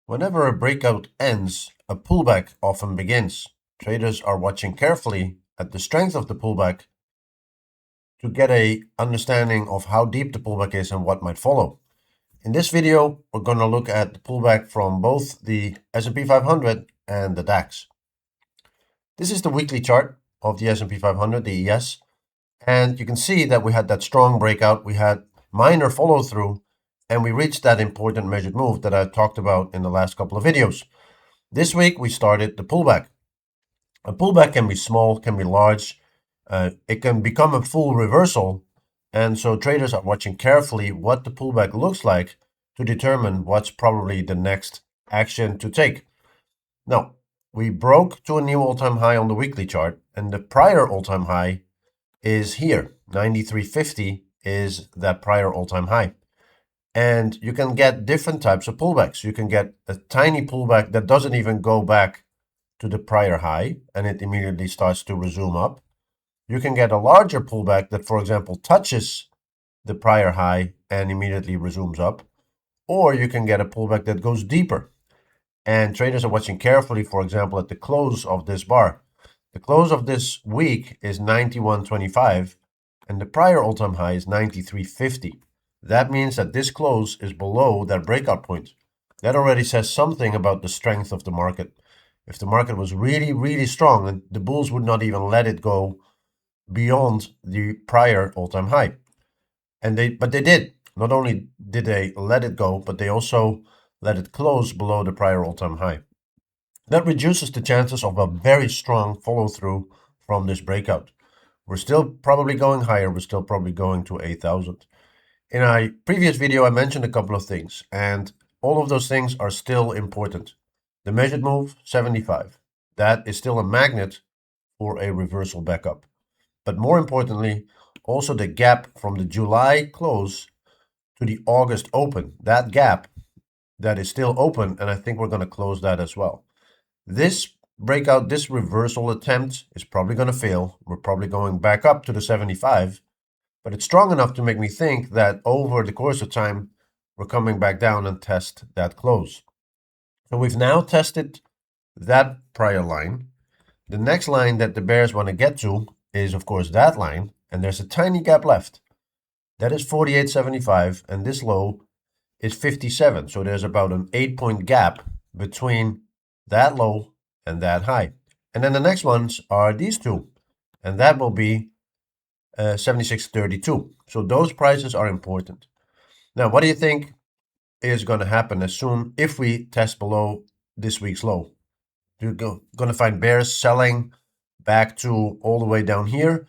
Whenever a breakout ends, a pullback often begins. Traders are watching carefully at the strength of the pullback to get an understanding of how deep the pullback is and what might follow. In this video, we're going to look at the pullback from both the S&P 500 and the DAX. This is the weekly chart of the S&P 500, the ES, and you can see that we had that strong breakout, we had minor follow through, and we reached that important measured move that I talked about in the last couple of videos. This week, we started the pullback. A pullback can be small, can be large. It can become a full reversal. And so traders are watching carefully what the pullback looks like to determine what's probably the next action to take. Now, we broke to a new all-time high on the weekly chart, and the prior all-time high is here. 93.50 is that prior all-time high. And you can get different types of pullbacks. You can get a tiny pullback that doesn't even go back to the prior high, and it immediately starts to resume up. You can get a larger pullback that, for example, touches the prior high and immediately resumes up. Or you can get a pullback that goes deeper. And traders are watching carefully, for example, at the close of this bar. The close of this week is 91.25, and the prior all-time high is 93.50. That means that this close is below that breakout point. That already says something about the strength of the market. If the market was really, really strong, then the bulls would not even let it go beyond the prior all-time high. But they did. Not only did they let it go, but they also let it close below the prior all-time high. That reduces the chances of a very strong follow-through from this breakout. We're still probably going higher. We're still probably going to 8,000. In a previous video, I mentioned a couple of things, and all of those things are still important. The measured move, 75. That is still a magnet for a reversal back up. But more importantly, also the gap from the July close to the August open. That gap that is still open, and I think we're going to close that as well. This breakout, this reversal attempt is probably going to fail. We're probably going back up to the 75, but it's strong enough to make me think that over the course of time, we're coming back down and test that close. So we've now tested that prior line. The next line that the bears want to get to is, of course, that line, and there's a tiny gap left. That is 48.75, and this low is 57. So there's about an 8-point gap between that low and that high. And then the next ones are these two, and that will be 76.32. So those prices are important. Now, what do you think is going to happen as soon if we test below this week's low? You're going to find bears selling back to all the way down here,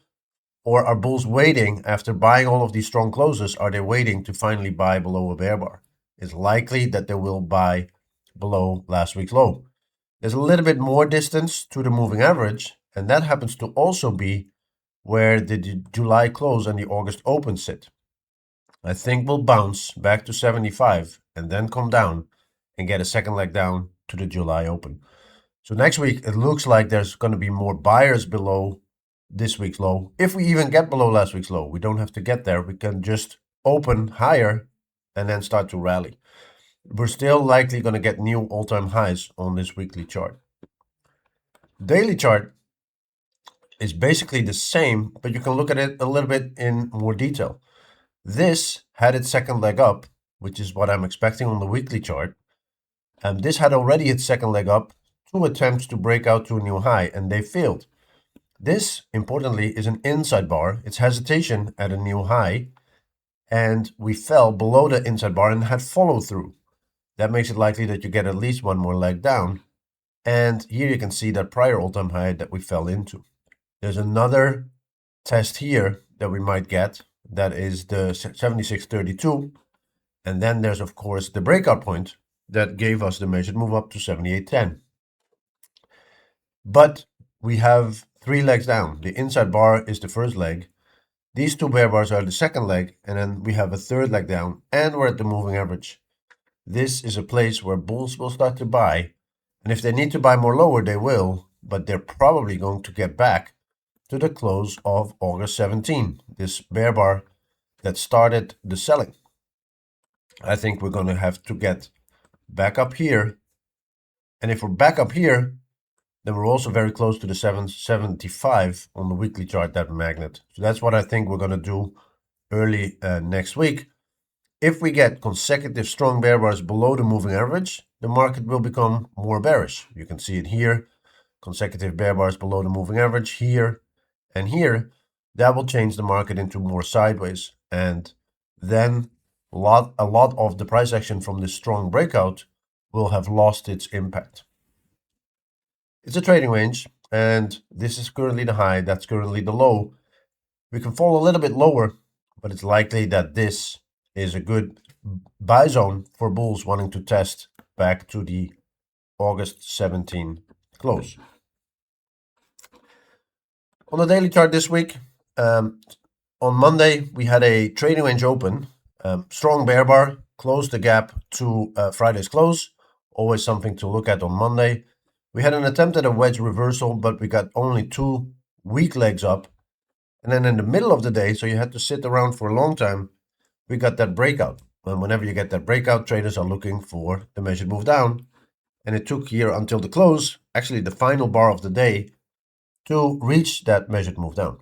or are bulls waiting after buying all of these strong closes? Are they waiting to finally buy below a bear bar? It's likely that they will buy below last week's low. There's a little bit more distance to the moving average, and that happens to also be where the July close and the August open sit. I think we'll bounce back to 75 and then come down and get a second leg down to the July open. So next week, it looks like there's going to be more buyers below this week's low. If we even get below last week's low, we don't have to get there. We can just open higher and then start to rally. We're still likely going to get new all-time highs on this weekly chart. Daily chart is basically the same, but you can look at it a little bit in more detail. This had its second leg up, which is what I'm expecting on the weekly chart. And this had already its second leg up, 2 attempts to break out to a new high, and they failed. This, importantly, is an inside bar. It's hesitation at a new high, and we fell below the inside bar and had follow through. That makes it likely that you get at least one more leg down. And here you can see that prior all-time high that we fell into. There's another test here that we might get. That is the 76.32. And then there's, of course, the breakout point that gave us the measured move up to 78.10. But we have 3 legs down. The inside bar is the first leg. These 2 bear bars are the second leg. And then we have a third leg down. And we're at the moving average. This is a place where bulls will start to buy. And if they need to buy more lower, they will. But they're probably going to get back to the close of August 17, this bear bar that started the selling. I think we're going to have to get back up here And if we're back up here, then we're also very close to the 775 on the weekly chart, that magnet. So that's what I think we're going to do early next week. If we get consecutive strong bear bars below the moving average, the market will become more bearish. You can see it here, consecutive bear bars below the moving average here and here. That will change the market into more sideways. And then a lot of the price action from this strong breakout will have lost its impact. It's a trading range, and this is currently the high, that's currently the low. We can fall a little bit lower, but it's likely that this is a good buy zone for bulls wanting to test back to the August 17 close. On the daily chart this week, on Monday, we had a trading range open, strong bear bar, closed the gap to Friday's close, always something to look at on Monday. We had an attempt at a wedge reversal, but we got only 2 weak legs up. And then in the middle of the day, so you had to sit around for a long time, we got that breakout. And whenever you get that breakout, traders are looking for the measured move down. And it took here until the close, actually the final bar of the day, to reach that measured move down.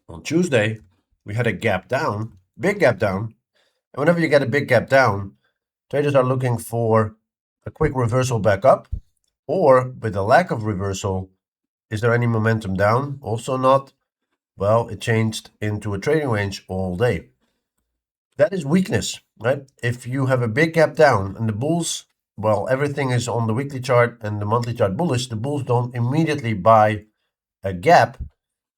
On Tuesday, we had a gap down, big gap down. And whenever you get a big gap down, traders are looking for a quick reversal back up, or with a lack of reversal, is there any momentum down? Also not. Well, it changed into a trading range all day. That is weakness, right? If you have a big gap down and the bulls, well, everything is on the weekly chart and the monthly chart bullish, the bulls don't immediately buy a gap.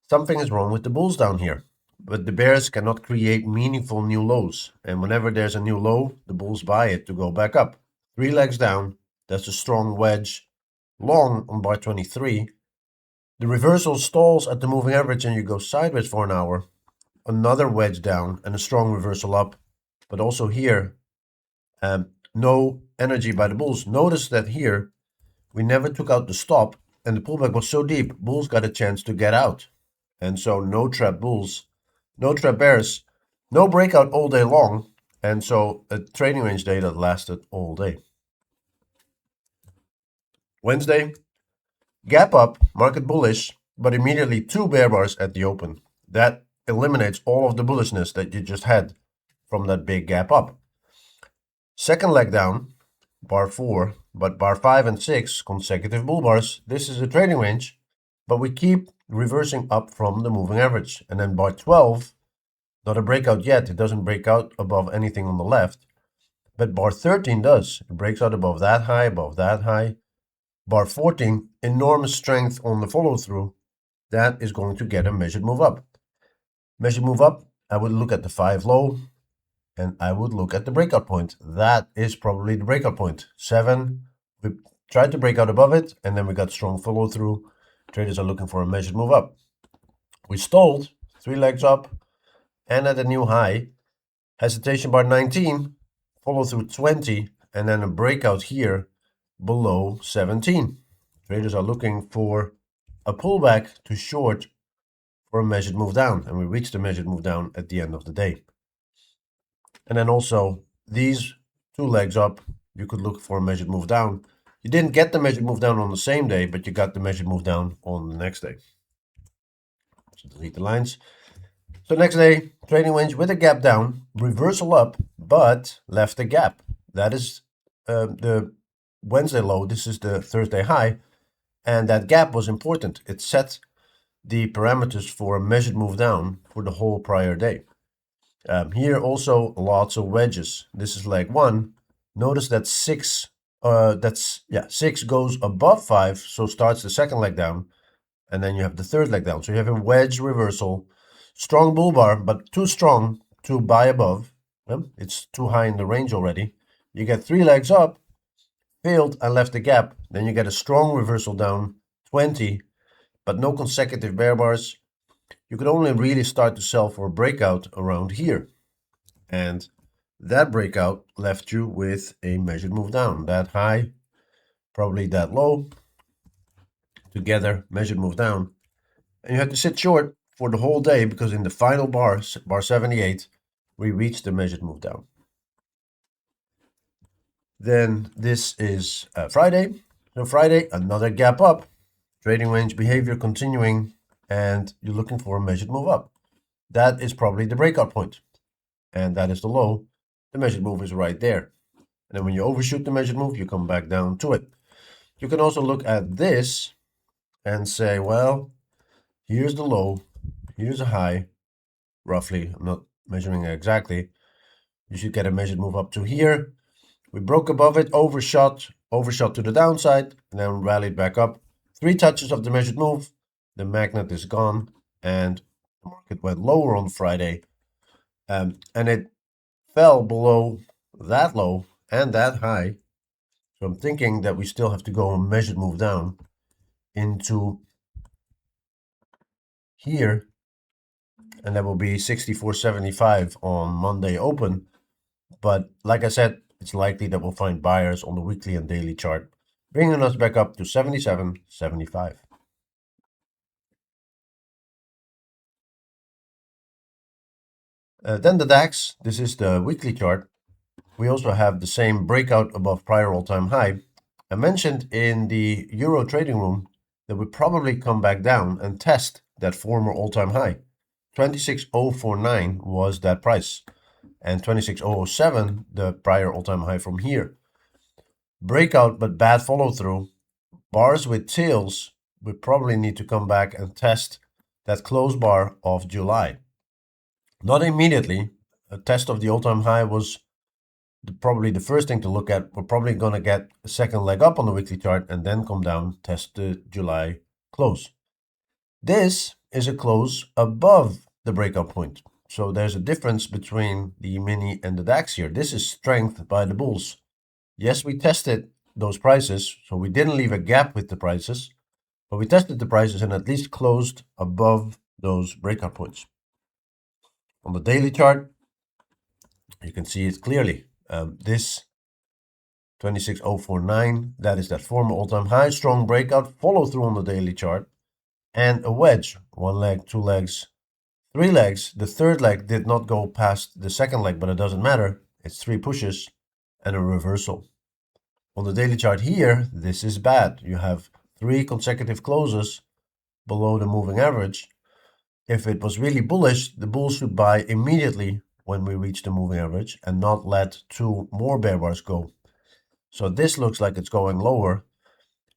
Something is wrong with the bulls down here. But the bears cannot create meaningful new lows. And whenever there's a new low, the bulls buy it to go back up. 3 legs down, that's a strong wedge long on bar 23. The reversal stalls at the moving average and you go sideways for an hour. Another wedge down and a strong reversal up. But also here, no energy by the bulls. Notice that here, we never took out the stop and the pullback was so deep, bulls got a chance to get out. And so no trap bulls, no trap bears, no breakout all day long. And so a trading range day that lasted all day. Wednesday, gap up, market bullish, but immediately 2 bear bars at the open. That eliminates all of the bullishness that you just had from that big gap up. Second leg down, bar 4, but bar 5 and 6, consecutive bull bars. This is a trading range, but we keep reversing up from the moving average. And then bar 12, not a breakout yet. It doesn't break out above anything on the left. But bar 13 does. It breaks out above that high, above that high. Bar 14, enormous strength on the follow through. That is going to get a measured move up. Measured move up, I would look at the 5 low and I would look at the breakout point. That is probably the breakout point. 7, we tried to break out above it and then we got strong follow through. Traders are looking for a measured move up. We stalled, 3 legs up and at a new high. Hesitation bar 19, follow through 20 and then a breakout here below 17. Traders are looking for a pullback to short for a measured move down, and we reached the measured move down at the end of the day. And then also these 2 legs up, you could look for a measured move down. You didn't get the measured move down on the same day, but you got the measured move down on the next day. So delete the lines. So next day, trading range with a gap down, reversal up, but left a gap. That is the Wednesday low. This is the Thursday high. And that gap was important. It set the parameters for a measured move down for the whole prior day. Here also lots of wedges. This is leg 1. Notice that 6 goes above 5, so starts the second leg down, and then you have the third leg down. So you have a wedge reversal, strong bull bar, but too strong to buy above. It's too high in the range already. You get 3 legs up, failed and left the gap. Then you get a strong reversal down 20, but no consecutive bear bars. You could only really start to sell for a breakout around here. And that breakout left you with a measured move down. That high, probably that low, together, measured move down. And you had to sit short for the whole day because in the final bar, bar 78, we reached the measured move down. Then this is Friday. So Friday, another gap up, trading range behavior continuing, and you're looking for a measured move up. That is probably the breakout point, and that is the low. The measured move is right there. And then when you overshoot the measured move, you come back down to it. You can also look at this and say, well, here's the low, here's a high, roughly. I'm not measuring it exactly. You should get a measured move up to here. We broke above it, overshot to the downside, and then rallied back up. 3 touches of the measured move. The magnet is gone, and the market went lower on Friday. And it fell below that low and that high. So I'm thinking that we still have to go a measured move down into here, and that will be 64.75 on Monday open. But like I said, it's likely that we'll find buyers on the weekly and daily chart, bringing us back up to 77.75. Then the DAX, this is the weekly chart. We also have the same breakout above prior all-time high. I mentioned in the Euro trading room that we probably come back down and test that former all-time high. 26,049 was that price, and 26,007 the prior all-time high from here. Breakout but bad follow-through. Bars with tails, we probably need to come back and test that close bar of July. Not immediately. A test of the all-time high was probably the first thing to look at. We're probably going to get a second leg up on the weekly chart and then come down, test the July close. This is a close above the breakout point. So there's a difference between the mini and the DAX here. This is strength by the bulls. Yes, we tested those prices, so we didn't leave a gap with the prices, but we tested the prices and at least closed above those breakout points. On the daily chart, you can see it clearly. This 26,049, that is that former all-time high, strong breakout, follow through on the daily chart, and a wedge, 1 leg, 2 legs, 3 legs. The third leg did not go past the second leg, but it doesn't matter. It's 3 pushes and a reversal. On the daily chart here, this is bad. You have 3 consecutive closes below the moving average. If it was really bullish, the bulls should buy immediately when we reach the moving average and not let 2 more bear bars go. So this looks like it's going lower.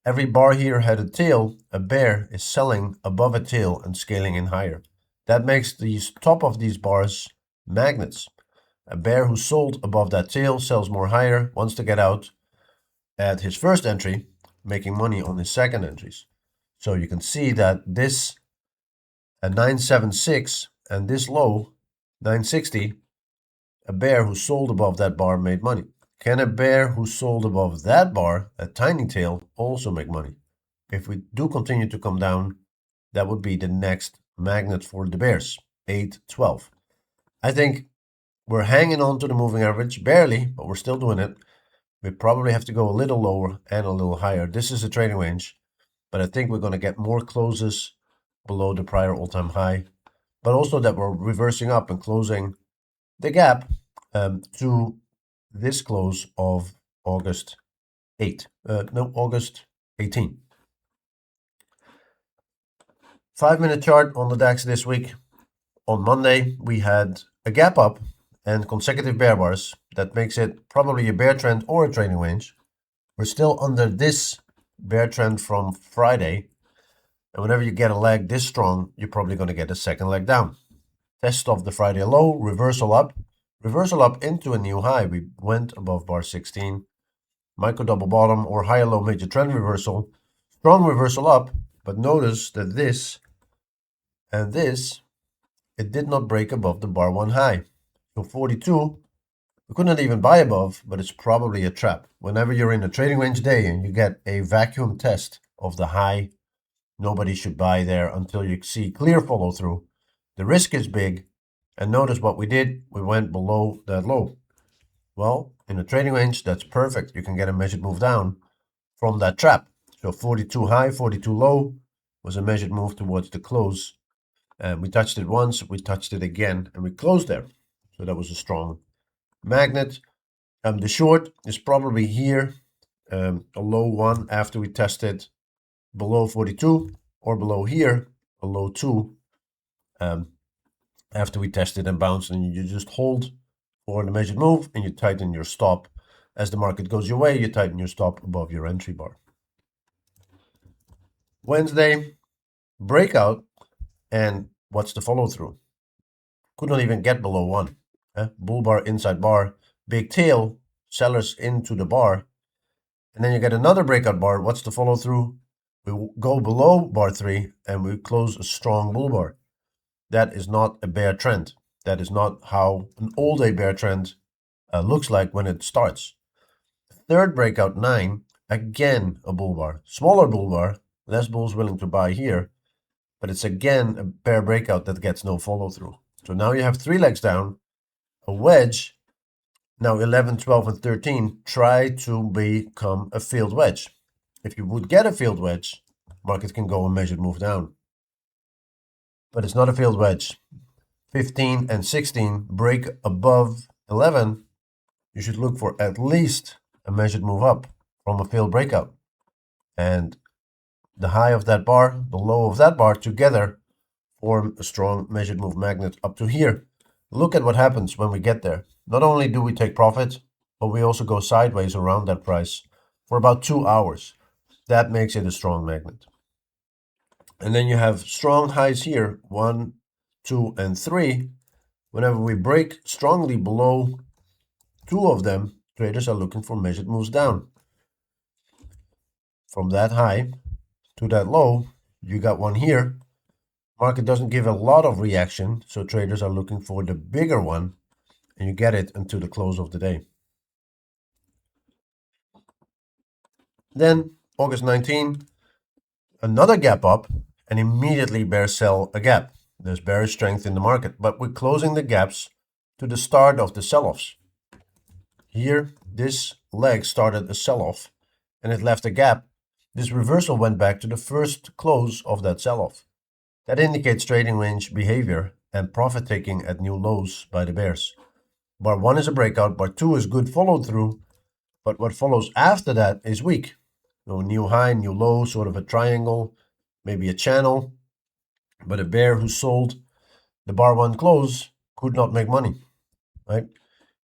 Every bar here had a tail. A bear is selling above a tail and scaling in higher. That makes these top of these bars magnets. A bear who sold above that tail sells more higher, wants to get out at his first entry, making money on his second entries. So you can see that this at 976 and this low 960, a bear who sold above that bar made money. Can a bear who sold above that bar, a tiny tail, also make money? If we do continue to come down, that would be the next magnet for the bears, 812. I think we're hanging on to the moving average, barely, but we're still doing it. We probably have to go a little lower and a little higher. This is a trading range, but I think we're going to get more closes below the prior all-time high, but also that we're reversing up and closing the gap to this close of August 18. 5-minute chart on the DAX this week. On Monday, we had a gap up and consecutive bear bars. That makes it probably a bear trend or a trading range. We're still under this bear trend from Friday. And whenever you get a leg this strong, you're probably going to get a second leg down. Test of the Friday low, reversal up into a new high. We went above bar 16. Micro double bottom or higher low major trend reversal. Strong reversal up, but notice that this and this, it did not break above the bar 1 high. So 42, we couldn't even buy above, but it's probably a trap. Whenever you're in a trading range day and you get a vacuum test of the high, nobody should buy there until you see clear follow through. The risk is big. And notice what we did. We went below that low. Well, in a trading range, that's perfect. You can get a measured move down from that trap. So 42 high, 42 low was a measured move towards the close. And we touched it once, we touched it again, and we closed there. So that was a strong magnet. The short is probably here, a low 1 after we tested below 42, or below here, a low 2 after we tested and bounced, and you just hold for the measured move and you tighten your stop. As the market goes your way, you tighten your stop above your entry bar. Wednesday, breakout, and what's the follow through? Could not even get below 1. Bull bar, inside bar, big tail, sellers into the bar, and then you get another breakout bar. What's the follow through? We go below bar 3 and we close a strong bull bar. That is not a bear trend. That is not how an all-day bear trend looks like when it starts. Third breakout 9, again a bull bar. Smaller bull bar, less bulls willing to buy here, but it's again a bear breakout that gets no follow through. So now you have 3 legs down, a wedge. Now 11, 12, and 13 try to become a failed wedge. If you would get a failed wedge, market can go a measured move down. But it's not a failed wedge. 15 and 16 break above 11. You should look for at least a measured move up from a failed breakout. And the high of that bar, the low of that bar together form a strong measured move magnet up to here. Look at what happens when we get there. Not only do we take profit, but we also go sideways around that price for about 2 hours. That makes it a strong magnet. And then you have strong highs here, 1, 2, and 3. Whenever we break strongly below 2 of them, traders are looking for measured moves down. From that high to that low, you got one here. Market doesn't give a lot of reaction, so traders are looking for the bigger one, and you get it until the close of the day. Then, August 19, another gap up, and immediately bear sell a gap. There's bearish strength in the market, but we're closing the gaps to the start of the sell-offs. Here, this leg started a sell-off, and it left a gap. This reversal went back to the first close of that sell-off. That indicates trading range behavior and profit taking at new lows by the bears. Bar 1 is a breakout, bar 2 is good follow through, but what follows after that is weak. No new high, new low, sort of a triangle, maybe a channel, but a bear who sold the bar 1 close could not make money, right?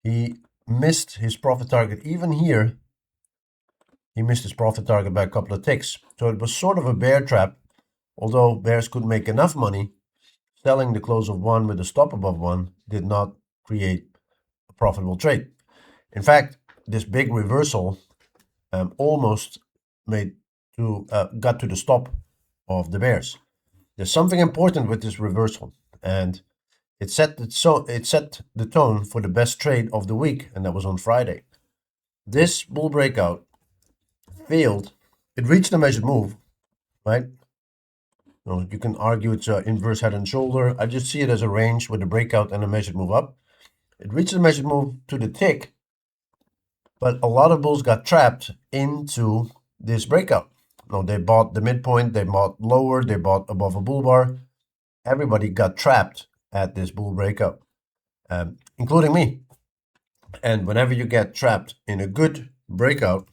He missed his profit target. Even here, he missed his profit target by a couple of ticks. So it was sort of a bear trap. Although bears could make enough money, selling the close of 1 with a stop above 1 did not create a profitable trade. In fact, this big reversal almost got to the stop of the bears. There's something important with this reversal, and it set the tone for the best trade of the week, and that was on Friday. This bull breakout failed. It reached a measured move, right? You can argue it's an inverse head and shoulder. I just see it as a range with a breakout and a measured move up. It reached a measured move to the tick, but a lot of bulls got trapped into this breakout. They bought the midpoint, they bought lower, they bought above a bull bar. Everybody got trapped at this bull breakout, including me. And whenever you get trapped in a good breakout,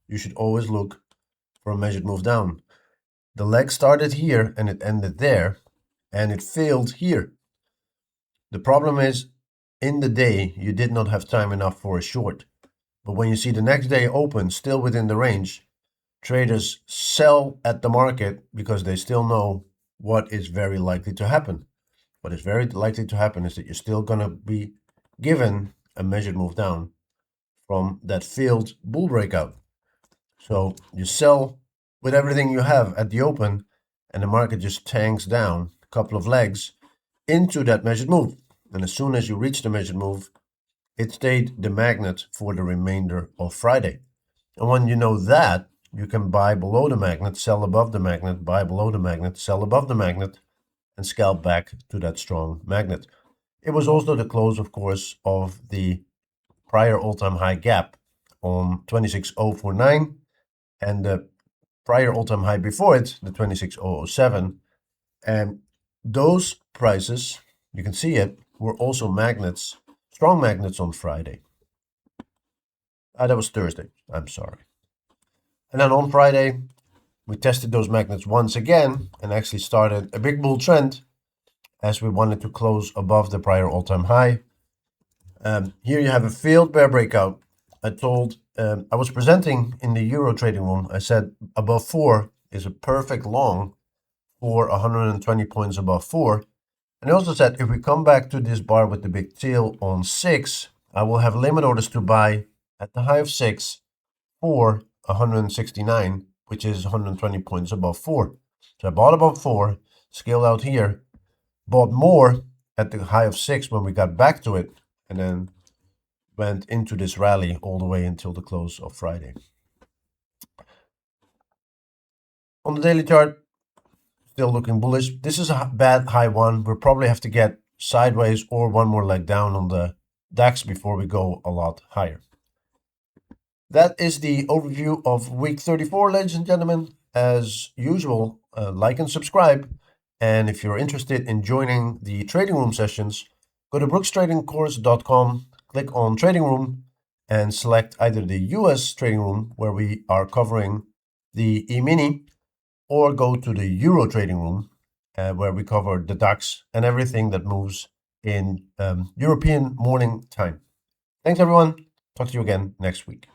you should always look for a measured move down. The leg started here and it ended there, and it failed here. The problem is, in the day, you did not have time enough for a short. But when you see the next day open, still within the range, traders sell at the market because they still know what is very likely to happen. What is very likely to happen is that you're still going to be given a measured move down from that failed bull breakout. So you sell with everything you have at the open, and the market just tanks down a couple of legs into that measured move. And as soon as you reach the measured move, it stayed the magnet for the remainder of Friday. And when you know that, you can buy below the magnet, sell above the magnet, buy below the magnet, sell above the magnet, and scalp back to that strong magnet. It was also the close, of course, of the prior all-time high gap on 26,049, and the prior all-time high before it, the 26,007. And those prices, you can see it, were also magnets, strong magnets on Friday. That was Thursday. I'm sorry. And then on Friday, we tested those magnets once again and actually started a big bull trend as we wanted to close above the prior all-time high. Here you have a failed bear breakout. I was presenting in the Euro trading room. I said above 4 is a perfect long for 120 points above 4. And I also said if we come back to this bar with the big tail on 6, I will have limit orders to buy at the high of 6 for 169, which is 120 points above 4. So I bought above 4, scaled out here, bought more at the high of 6 when we got back to it, and then went into this rally all the way until the close of Friday. On the daily chart, still looking bullish. This is a bad high one. We'll probably have to get sideways or one more leg down on the DAX before we go a lot higher. That is the overview of week 34, ladies and gentlemen. As usual, like and subscribe. And if you're interested in joining the trading room sessions, go to brookstradingcourse.com, click on trading room, and select either the US trading room, where we are covering the E-mini, or go to the Euro trading room, where we cover the DAX and everything that moves in European morning time. Thanks, everyone. Talk to you again next week.